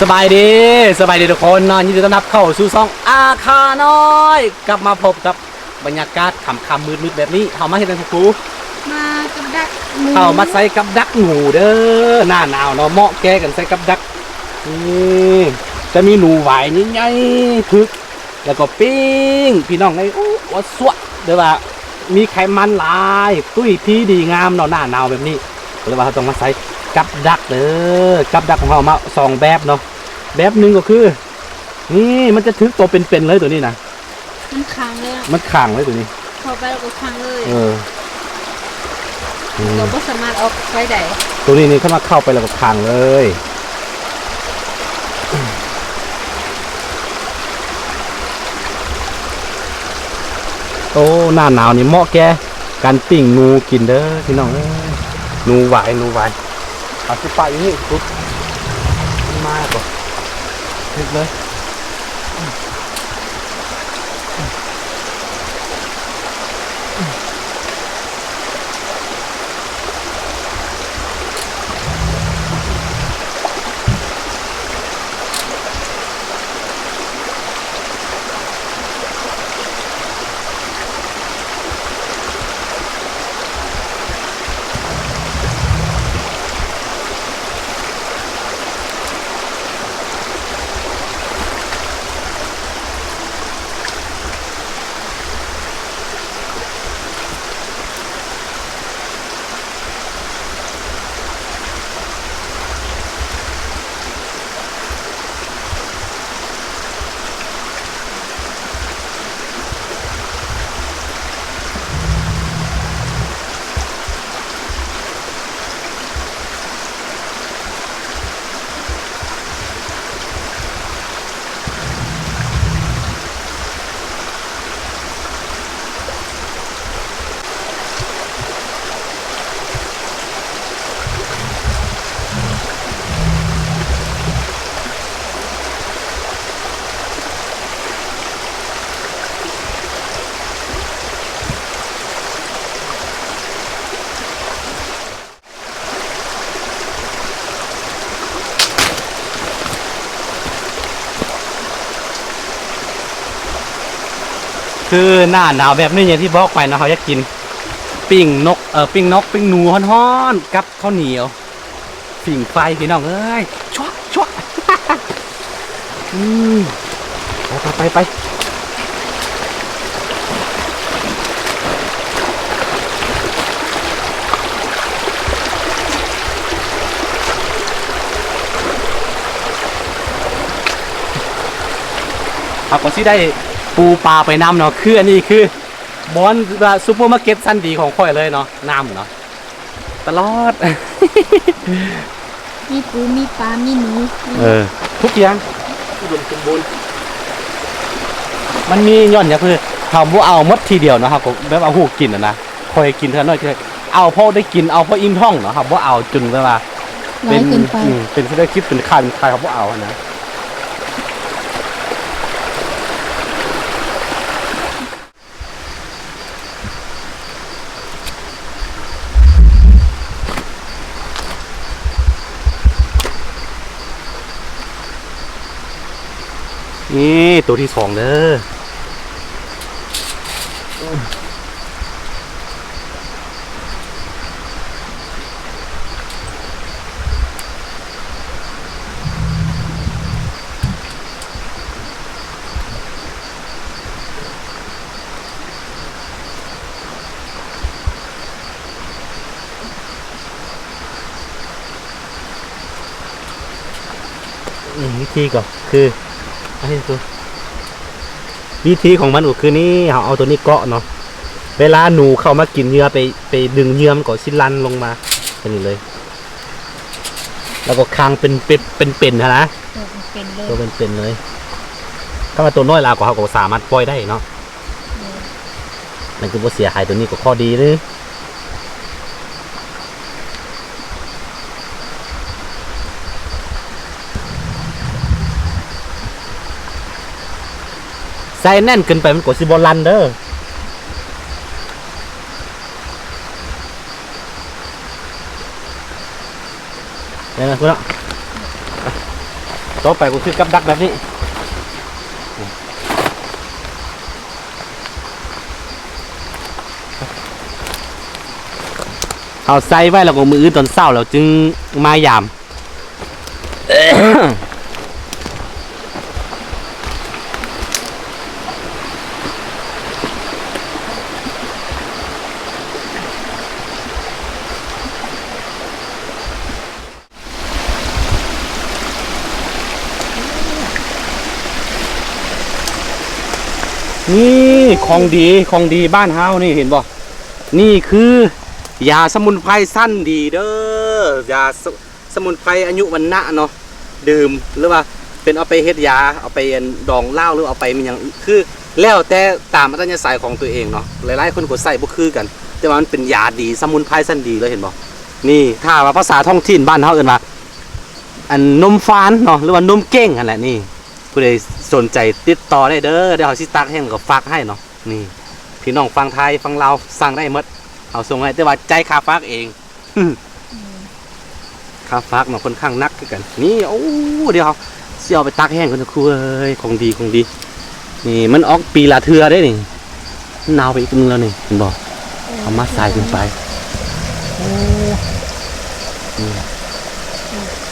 สบายดีทุกคนนอนยินดีต้อนรับเข้าสู่ช่องอาคาน้อยกลับมาพบกับบรรยากาศค่ำมืดแบบนี้เข้ามาเห็นกันครูมากับดักหมูเข้ามาใส่กับดักหนูเด้อหน้าหนาวเนาะเหมาะแก่กันใส่กับดักนี่จะมีหนูหวายใหญ่ๆพึกแล้วก็ปิ้งพี่น้องไอ้ว่าสวดเดี๋ยวว่ามีไขมันหลายตุ้ยพี่ดีงามเนาะหน้าหนาวแบบนี้เลยว่าเราต้องมาใส่กับดักเด้อกับดักของเรามา2แบบเนาะแบบหนึ่งก็คือนี่มันจะถึกตัวเป็นๆเลยตัวนี้นะมันค้างเลยมันขังเลยตัวนี้เข้าไปแล้วก็ค้างเลยเราก็สามารถออกไปได้ตัวนี้เข้ามาเข้าไปแล้วก็ขังเลยโอ้หน้าหนาวนี่เหมาะแก่การปิ้งนูกินเด้อพี่น้องนูหวายเอาสิปะอยู่นี่ปุ๊บมากกว่าถึกเลยคือหน้าหนาวแบบนี้อย่างที่บอกไปนะเขาอยากกินปิ้งนกปิ้งหนูฮ้อนๆกับข้าวเหนียวผิ่งไฟพี่น้องเอ้ยชั่วไปเอาก็สิได้ปูปลาไปน้ำเนาะคืออันนี้คือบอนซูเปอร์มาร์เก็ตชั้นดีของค่อยเลยเนาะน้ำเนาะตลอด มีปูมีปลามีหนูทุกอย่างอุดมสมบูรณ์มันมีย่อนอย่างคือทำว่าเอามดทีเดียวนะครับผมแบบเอาหูกินนะคอยกินเท่าน้อยคือเอาพอได้กินเอาพออิ่มท้องเนาะครับว่าเอาจนแบบว่าเป็นที่ได้คิดเป็นคายครับว่าเอานะนี่ตัวที่2เด้อวิธีก็คืออันนี้คือวิธีของมันก็คือนี่เอาตัวนี้เกาะเนาะเวลาหนูเข้ามากินเนื้อไปดึงเนื้อมันก็สิลันลงมาเป็นเลยแล้วก็คางเป็นนะตัวเป็นเลยถ้ามาตัวน้อยลาก็เขาก็สามารถปล่อยได้เนาะนั่นคือว่าเสียหายตัวนี้ก็ข้อดีเลยใส่แน่นเกินไปมันกดซิบอลลันเด้อ นี่นะคุณเนาะ ต่อไปก็คือกับดักแบบนี้เอาใส่ไว้แล้วก็มือตอนเศร้าแล้วจึงมายาม นี่ของดีบ้านเฮานี่เห็นบ่นี่คือยาสมุนไพรสั้นดีเด้อยาสมุนไพรอายุวันนะเนาะดื่มหรือว่าเป็นเอาไปเฮ็ดยาเอาไปดองเหล้าหรือเอาไปมันอย่างคือแล้วแต่ตามอัธยาศัยของตัวเองเนาะหลายๆคนก็ใส่บ่คือกัน แต่ว่ามันเป็นยาดีสมุนไพรสั้นดีเลยเห็นบ่นี่ถ้าว่าภาษาท้องถิ่นบ้านเฮาเอิ้นว่าอันนมฟานเนาะหรือว่านมเก้งนั่นแหละนี่ผู้ใดสนใจติดต่อได้เด้อเดี๋ยวเฮาสิตักให้แล้วก็ฝากให้เนาะนี่พี่น้องฟังไทยฟังลาวสั่งได้หมดเอาส่งให้แต่ว่าใจค่าฝากเอง ค่าฝากเนาะค่อนข้างนักคือกันนี่โอ้เดี๋ยวสิเอาไปตักแห้งกันนะครูเอ้ยของดีนี่มันออกปีละเทื่อได้นี่หนาวไปอีกนึงแล้วนี่เห็นบ่เอามาใส่ขึ้นไป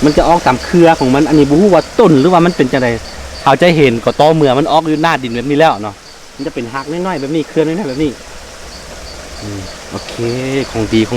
มันจะออกตามเครือของมันอันนี้บ่ฮู้ว่าต้นหรือว่ามันเป็นจังไดเขาจะเห็นก็ต่อเมื่อมันออกอยู่หน้าดินแบบนี้แล้วเนาะมันจะเป็นหักน้อยๆแบบนี้เครือน้อยๆแบบนี้โอเคของดีเ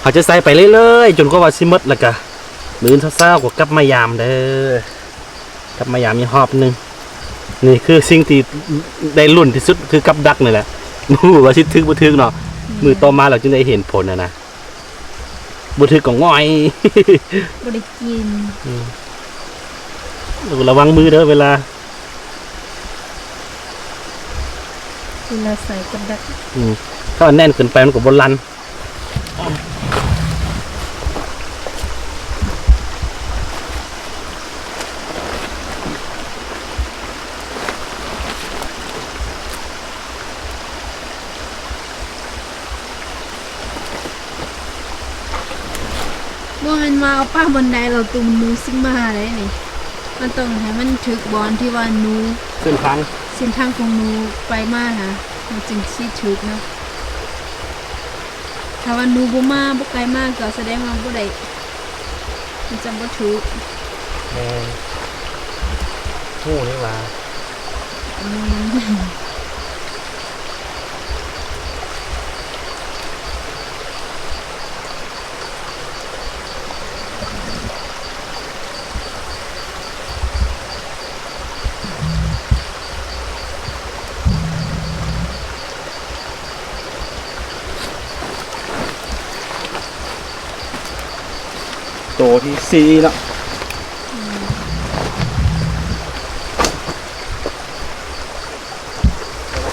ขาจะใส่ไปเรื่อยๆจนกว่าสิหมดแล้วก็มื้อเช้าๆก็กลับมายามเด้อกลับมายามอีกรอบนึงนี่คือสิ่งที่ได้ลุ้นที่สุดคือกับดักนี่แหละบ่รู้ว่าสิถึกบ่ถึกเนาะมื้อต่อมาเราจึงได้เห็นผลนะบ่ถึกก็ง่อย บ่ได้กิน ระวังมือเด้อเวลา ใส่กับดัก ถ้ามันแน่นเกินไปมันก็บ่ลั่นบ่แม่นมาเอาป้าบนไดเราตุ่มหนูซิงมาได้นี่มันต้องให้มันถึกบอนที่ว่าหนู เส้นทาง เส้นทางของหนูไปมานะมันจึงสิถึกนะถ้าว่าหนูบ่มาบ่ไกลมากก็แสดงว่าบ่ได้มันจำบ่ถูก หู้นี่ว่า เ ตัวที่สี่เนาะ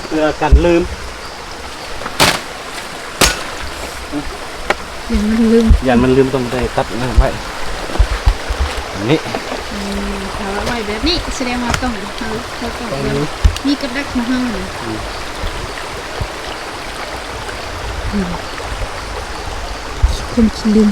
เพื่อกันลืม เดี๋ยวมันลืม ยันมันลืมต้องได้ตัดนะไว้อันนี้ ถ้าว่าไว้แบบนี้แสดงว่าต้องเขาต้อง ตรงนี้ มีกระดักมาให้นะคนขี้ลืม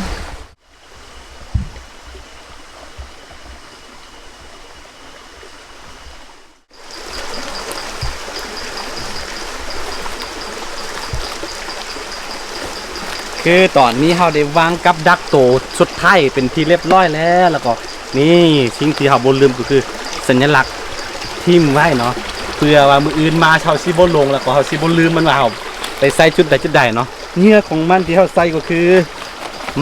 คือตอนนี้เราได้วางกับดักโตสุดท้ายเป็นที่เรียบร้อยแล้วก็นี่สิ่งที่เราบ่ลืมก็คือสัญลักษณ์ทิ่มไว้เนาะเพื่อว่ามืออื่นมาเชาสิบ่ลงแล้วก็เฮาสิบ่ลืมมันว่าเฮาไปใส่จุดใดจุดใดเนาะเนื้อของมันที่เฮาใส่ก็คือ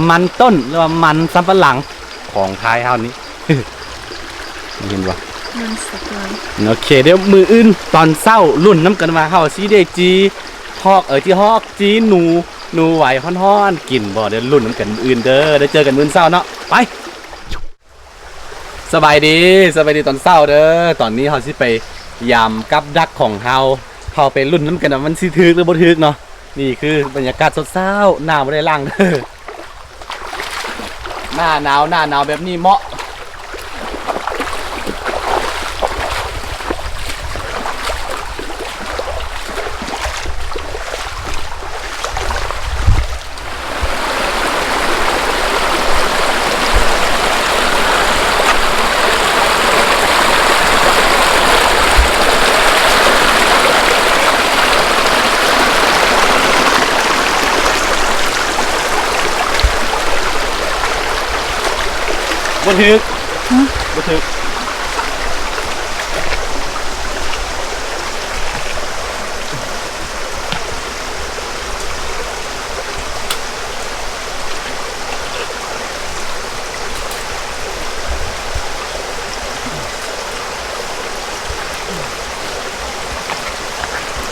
มันต้นหรือว่ามันสำปะหลังของไทยเฮานี้ เห็นบ่ มันสักหน่อย โอเคเดี๋ยวมืออื่นตอนเช้ารุ่นน้ำกันมาเฮาสิได้จีฮอกที่ฮอกจีหนูไหวฮ้อนๆกินบ่เดี๋ยวรุ่นน้ำกันมื้ออื่นเด้อได้เจอกันมื้อเช้าเนาะไปสบายดีตอนเช้าเด้อตอนนี้เฮาสิไปยามกับดักของเฮาไปรุ่นน้ำกันว่ามันสิถึกหรือบ่ถึกเนาะนี่คือบรรยากาศสดเช้าหน้าบ่ได้ล้างเด้อหน้าหนาวแบบนี้เหมาะบ่ถึกบ่ถึก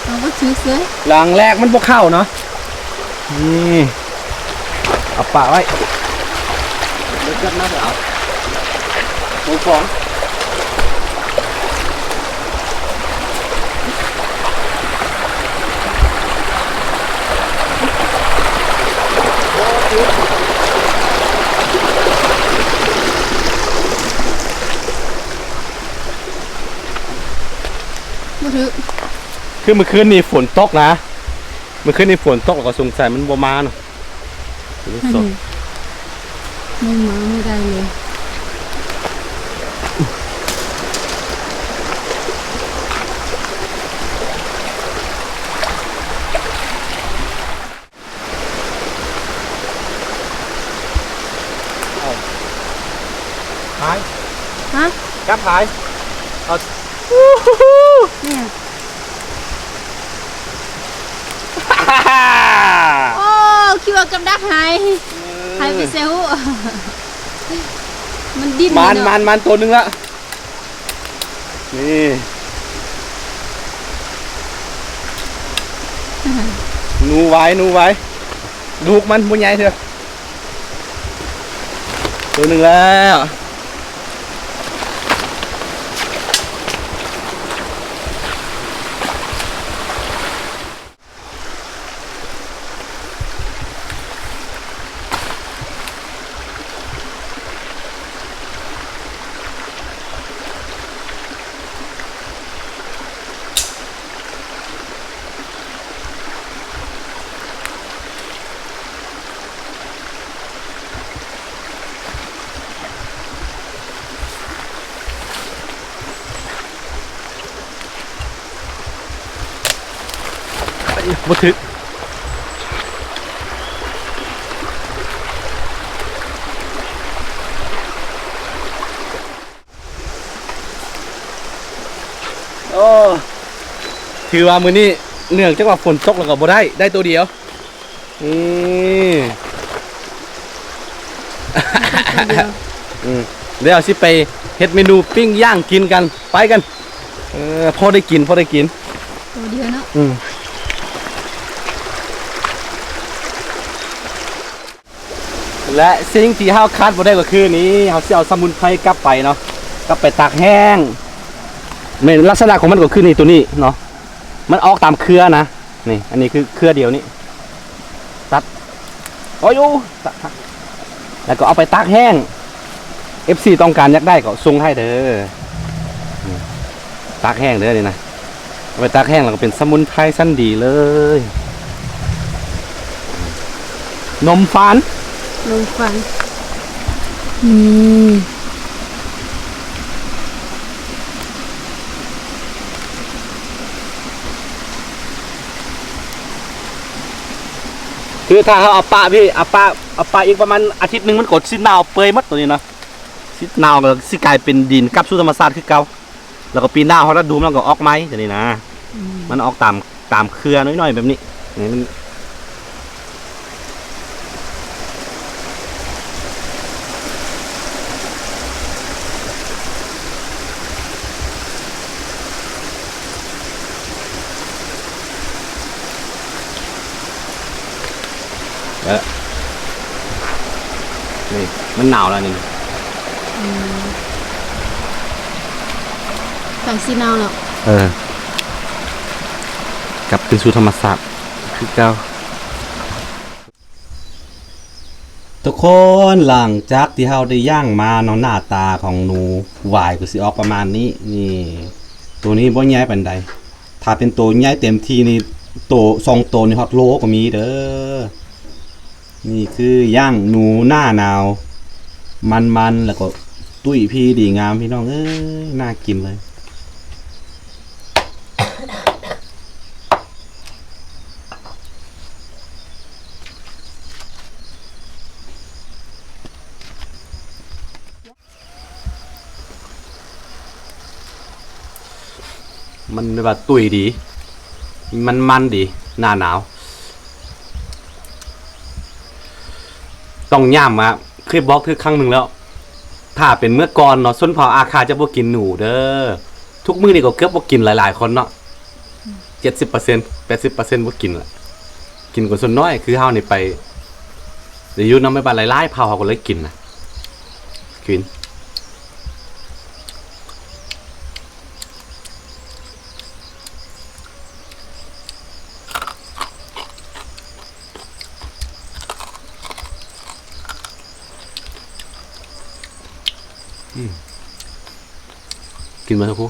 เราก็ถือเสื้อ หลังแรกมันบ่เข้าเนาะนี่เอาปะไว้เดี๋ยวจัดนะเดี๋ยวเอาหมูฟองบ่ถือ คือเมื่อคืนนี่ฝนตกนะเมื่อคืนนี่ฝนตกแล้วก็สงสัยมันบ่มาเนาะสด ไม่มาไม่ได้เลย หาย ฮะ กับหายเอา เนี่ยโอ้คิดว่ากับดักหายไปเซลมันดิ้น มันตัวหนึงละนี่หนูไว้ลูกมันบ่ใหญ่เถอะตัวหนึงแล้วบ่ถึกโอ้ถือว่ามื้อนี้เนื่องจากว่าฝนตกแล้วก็บ่ได้ตัวเดียวนี่ เดี๋ยวสิไปเฮ็ดเมนูปิ้งย่างกินกันไปกันพอได้กิน ตัวเดียวเนาะ และสิ่งที่เฮาคาดบ่ได้ก็คือนี้เฮาสิเอาสมุนไพรกลับไปเนาะกลับไปตากแห้งในลักษณะของมันก็คือนี่ตัวนี้เนาะมันออกตามเครือนะนี่อันนี้คือเครือเดียวนี้ตัดโอ้ยตัดแล้วก็เอาไปตากแห้ง FC ต้องการอยากได้ก็ส่งให้เด้อตากแห้งเด้อนี่นะเอาไปตากแห้งแล้วก็เป็นสมุนไพรชั้นดีเลยนมฟาน ลงฟันคือถ้าเขาเอาปลาพี่เอาปลาอีกประมาณอาทิตย์หนึงมันกดสิหนาวเปื่อยหมดตัวนี้เนาะสิหนาวก็สิกลายเป็นดินกลับสู่ธรรมชาติคือเก่าแล้วก็ปีหน้าเขาจะดูมันก็ออกไม้ตัวนี้นะมันออกตามเครือน้อยๆแบบนี้นี่มันนี่มันหนาวแล้วนี่ ไก่ซีนาวหรอก กลับคืนสู่ธรรมศาสตร์คือเก่าทุกคนหลังจากที่เราได้ย่างมาเนาะหน้าตาของหนูหวายก็สิออกประมาณนี้นี่ตัวนี้บ่ใหญ่ปานใดถ้าเป็นตัวใหญ่เต็มที่นี่ตัว2ตัวนี่ฮอตโลก็มีเด้อนี่คือย่างหนูหน้าหนาวมันแล้วก็ตุ้ยพี่ดีงามพี่น้องเอ้ยน่ากินเลยมันแบบตุยดีมันดีหน้าหนาวต้องย่ำมาเคยบอกคือครั้งหนึ่งแล้วถ้าเป็นเมื่อก่อนเนาะส้นเผาอาคาจะบ่กินหนูเด้อทุกมื้อนี่ก็เกือบบ่กินหลายๆคนเนาะ70% 80%บ่กินละกินกว่าส่วนน้อยคือเฮานี่ไปเดี๋ยวอยู่นำไม่บ้านหลายๆเผาเฮาก็เลยกินนะกินกินมาเถอะครู